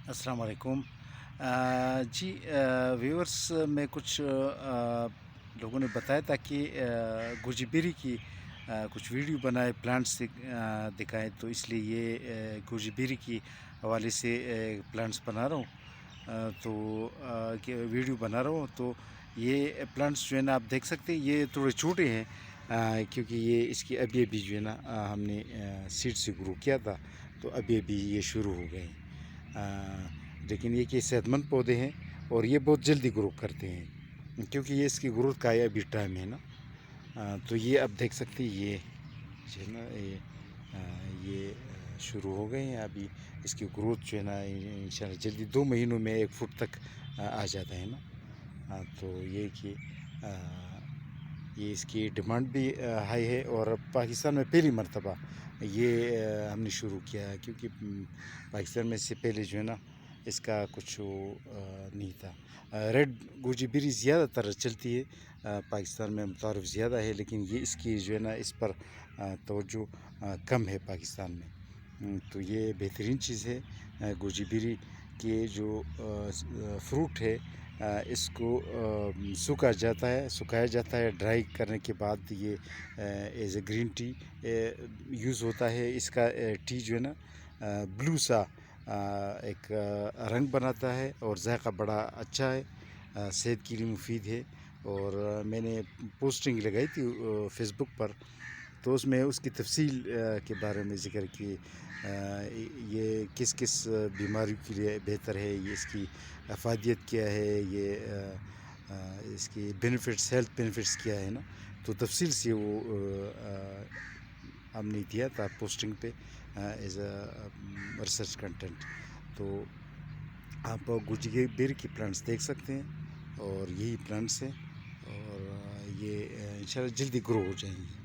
अस्सलाम वालेकुम। जी, व्यूअर्स में कुछ लोगों ने बताया था कि गोजीबेरी की कुछ वीडियो बनाए, प्लांट्स दिखाएं, तो इसलिए ये गोजीबेरी की हवाले से प्लांट्स बना रहा हूँ। तो कि वीडियो बना रहा हूँ। तो ये प्लांट्स जो है ना, आप देख सकते हैं, ये थोड़े छोटे हैं, क्योंकि ये इसकी अभी अभी जो है ना, हमने सीड से ग्रो किया था, तो अभी अभी ये शुरू हो गए हैं। लेकिन ये कि सेहतमंद पौधे हैं और ये बहुत जल्दी ग्रो करते हैं, क्योंकि ये इसकी ग्रोथ का ये अभी टाइम है ना। तो ये आप देख सकते हैं, ये जो है ना, ये शुरू हो गए हैं अभी। इसकी ग्रोथ जो है ना, इंशाल्लाह जल्दी 2 महीनों में 1 फुट तक आ जाता है ना। तो ये कि ये इसकी डिमांड भी हाई है, और पाकिस्तान में पहली मर्तबा ये हमने शुरू किया है, क्योंकि पाकिस्तान में इससे पहले जो है ना, इसका कुछ वो नहीं था। रेड गोजीबेरी ज़्यादातर चलती है पाकिस्तान में, मुतारफ़ ज़्यादा है, लेकिन ये इसकी जो है ना, इस पर तवज्जो कम है पाकिस्तान में। तो ये बेहतरीन चीज़ है। गोजीबेरी के जो फ्रूट है, इसको सुखाया जाता है। ड्राई करने के बाद ये as a green tea use होता है। इसका टी जो है ना, ब्लू सा एक रंग बनाता है, और जायका बड़ा अच्छा है, सेहत के लिए मुफीद है। और मैंने पोस्टिंग लगाई थी फेसबुक पर, तो उसमें उसकी तफसील के बारे में ज़िक्र की, ये किस किस बीमारियों के लिए बेहतर है, ये इसकी अफादियत क्या है, ये इसकी बेनिफिट्स, हेल्थ बेनिफिट्स क्या है ना। तो तफसील से वो हमने दिया था पोस्टिंग पे एज अ रिसर्च कंटेंट। तो आप गोजीबेरी की प्लांट्स देख सकते हैं, और यही प्लांट्स हैं, और ये इंशाल्लाह जल्दी ग्रो हो जाएंगी।